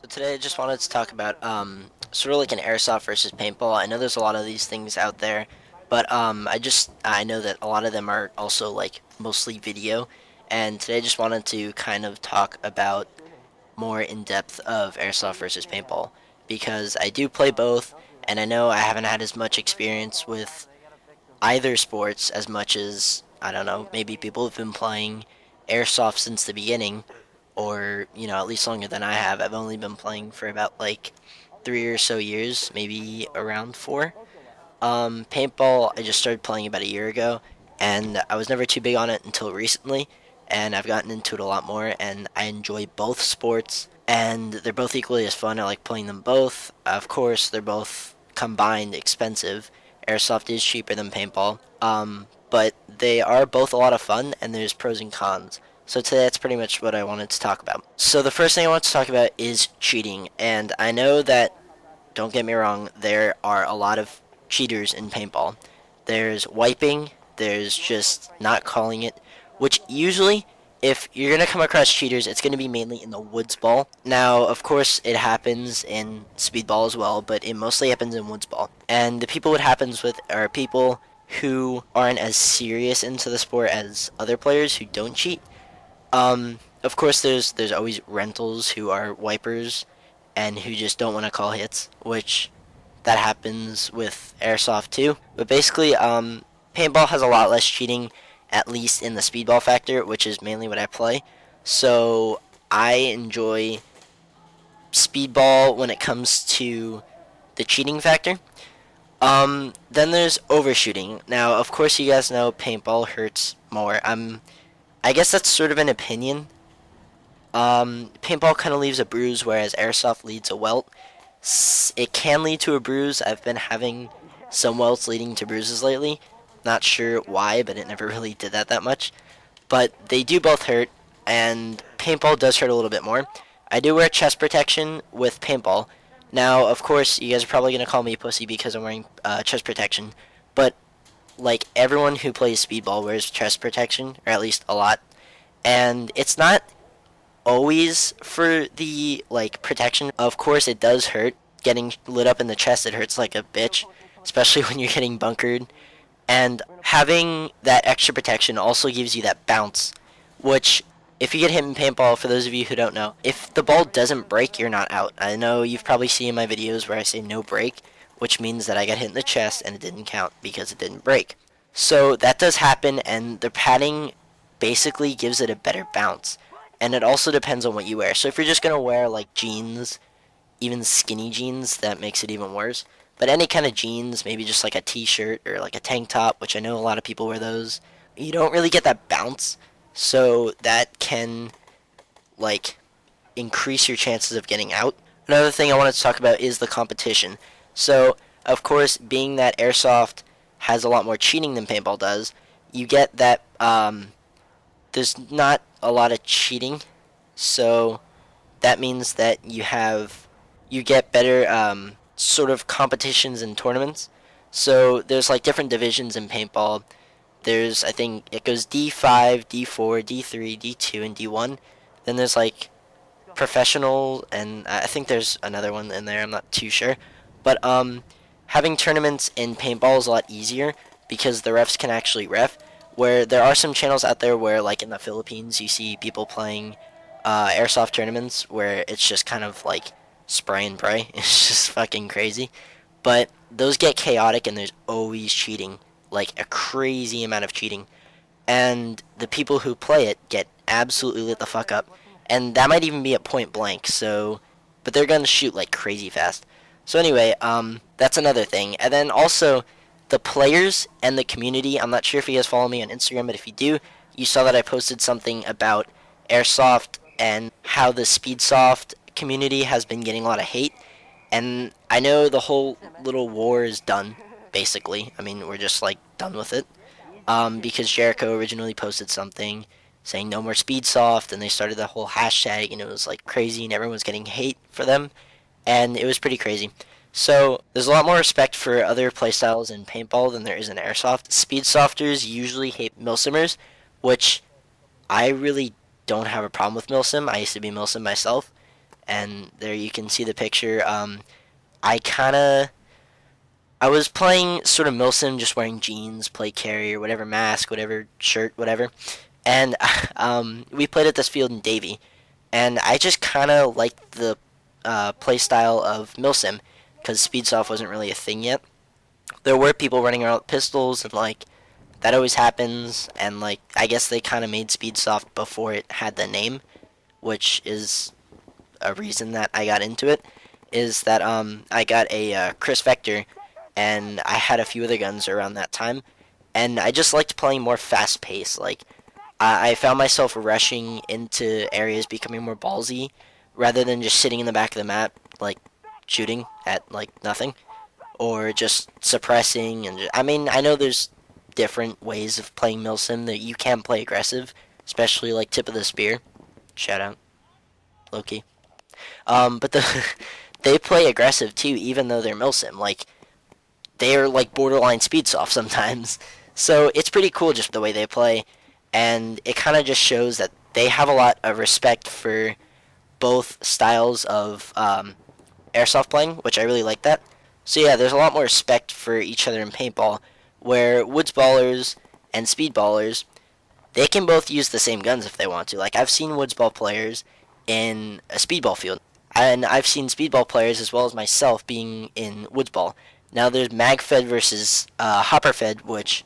Today I just wanted to talk about sort of like an airsoft versus paintball. I know there's a lot of these things out there, but I know that a lot of them are also like mostly video. And today I just wanted to kind of talk about more in depth of airsoft versus paintball because I do play both, and I know I haven't had as much experience with either sports as much as I don't know, maybe people have been playing airsoft since the beginning, or at least longer than I have. I've only been playing for about like 3 or so years, maybe around four. Paintball, I just started playing about a year ago, and I was never too big on it until recently, and I've gotten into it a lot more, and I enjoy both sports, and they're both equally as fun. I like playing them both. Of course, they're both combined expensive. Airsoft is cheaper than paintball, but they are both a lot of fun, and there's pros and cons. So today that's pretty much what I wanted to talk about. So the first thing I want to talk about is cheating, and I know that, don't get me wrong, there are a lot of cheaters in paintball. There's wiping, there's just not calling it, which usually, if you're going to come across cheaters, it's going to be mainly in the woods ball. Now, of course, it happens in speedball as well, but it mostly happens in woods ball. And the people it happens with are people who aren't as serious into the sport as other players who don't cheat. Of course, there's always rentals who are wipers and who just don't want to call hits, which that happens with airsoft too. But basically, paintball has a lot less cheating, at least in the speedball factor, which is mainly what I play. So I enjoy speedball when it comes to the cheating factor. Then there's overshooting. Now, of course, you guys know paintball hurts more. I guess that's sort of an opinion. Paintball kind of leaves a bruise, whereas airsoft leads a welt. It can lead to a bruise. I've been having some welts leading to bruises lately. Not sure why, but it never really did that much. But they do both hurt, and paintball does hurt a little bit more. I do wear chest protection with paintball. Now, of course, you guys are probably going to call me a pussy because I'm wearing chest protection, but like everyone who plays speedball wears chest protection, or at least a lot. And it's not always for the like protection. Of course, it does hurt. Getting lit up in the chest, it hurts like a bitch, especially when you're getting bunkered. And having that extra protection also gives you that bounce, which if you get hit in paintball, for those of you who don't know, if the ball doesn't break, you're not out. I know you've probably seen my videos where I say no break, which means that I got hit in the chest and it didn't count because it didn't break. So that does happen, and the padding basically gives it a better bounce. And it also depends on what you wear. So if you're just going to wear like jeans, even skinny jeans, that makes it even worse. But any kind of jeans, maybe just like a t-shirt or like a tank top, which I know a lot of people wear those, you don't really get that bounce. So that can like increase your chances of getting out. Another thing I wanted to talk about is the competition. So, of course, being that airsoft has a lot more cheating than paintball does, you get that there's not a lot of cheating. So that means that you get better sort of competitions and tournaments. So there's like different divisions in paintball. There's, I think it goes D5, D4, D3, D2, and D1. Then there's like professional, and I think there's another one in there. I'm not too sure. But having tournaments in paintball is a lot easier because the refs can actually ref. Where there are some channels out there where, like in the Philippines, you see people playing airsoft tournaments where it's just kind of like spray and pray. It's just fucking crazy. But those get chaotic, and there's always cheating, like a crazy amount of cheating. And the people who play it get absolutely lit the fuck up. And that might even be at point blank, so, but they're gonna shoot like crazy fast. So anyway, that's another thing. And then also, the players and the community, I'm not sure if you guys follow me on Instagram, but if you do, you saw that I posted something about Airsoft and how the Speedsoft community has been getting a lot of hate. And I know the whole little war is done, basically. I mean, we're just like done with it. Because Jericho originally posted something saying no more Speedsoft, and they started the whole hashtag, and it was like crazy, and everyone was getting hate for them, and it was pretty crazy. So there's a lot more respect for other playstyles in paintball than there is in airsoft. Speedsofters usually hate milsimmers, which I really don't have a problem with milsim. I used to be milsim myself, and there you can see the picture. I kind of I was playing sort of Milsim, just wearing jeans, play carrier, whatever mask, whatever shirt, whatever. And we played at this field in Davie, and I just kind of liked the play style of Milsim because Speedsoft wasn't really a thing yet. There were people running around with pistols, and like that always happens. And like I guess they kind of made Speedsoft before it had the name, which is a reason that I got into it. Is that I got a Chris Vector, and I had a few other guns around that time, and I just liked playing more fast paced. Like I found myself rushing into areas, becoming more ballsy, rather than just sitting in the back of the map, like shooting at like nothing, or just suppressing. And I mean, I know there's different ways of playing Milsim that you can play aggressive, especially like tip of the spear. Shout out, Loki. But they play aggressive too, even though they're Milsim. Like they're like borderline Speedsoft sometimes. So it's pretty cool just the way they play, and it kind of just shows that they have a lot of respect for both styles of airsoft playing, which I really like that. So yeah, there's a lot more respect for each other in paintball, where woods ballers and speedballers, they can both use the same guns if they want to. Like I've seen woods ball players in a speedball field, and I've seen speedball players as well as myself being in woods ball. Now there's magfed versus hopperfed, which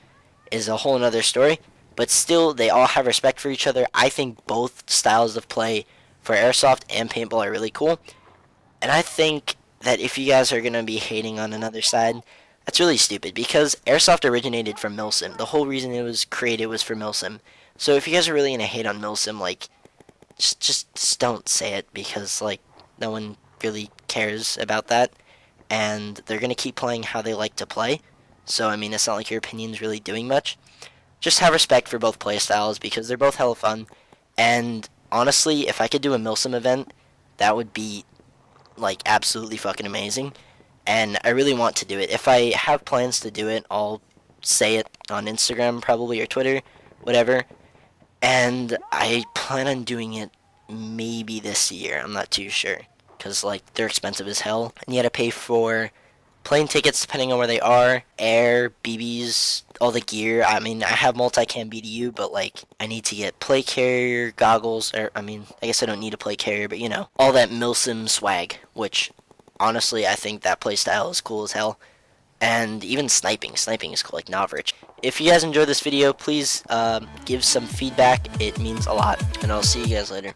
is a whole another story, but still they all have respect for each other. I think both styles of play for airsoft and paintball are really cool, and I think that if you guys are going to be hating on another side, that's really stupid, because airsoft originated from Milsim. The whole reason it was created was for Milsim. So if you guys are really going to hate on Milsim, like just don't say it, because like no one really cares about that, and they're going to keep playing how they like to play. So I mean, it's not like your opinion's really doing much. Just have respect for both play styles, because they're both hella fun. And honestly, if I could do a Milsim event, that would be like absolutely fucking amazing, and I really want to do it. If I have plans to do it, I'll say it on Instagram probably, or Twitter, whatever. And I plan on doing it maybe this year. I'm not too sure, because like they're expensive as hell, and you gotta pay for plane tickets depending on where they are, air, BBs, all the gear. I mean, I have multicam BDU, but like I need to get play carrier, goggles, or I mean, I guess I don't need a play carrier, but you know, all that Milsim swag, which honestly I think that play style is cool as hell. And even sniping is cool, like Novrich. If you guys enjoyed this video, please give some feedback. It means a lot, and I'll see you guys later.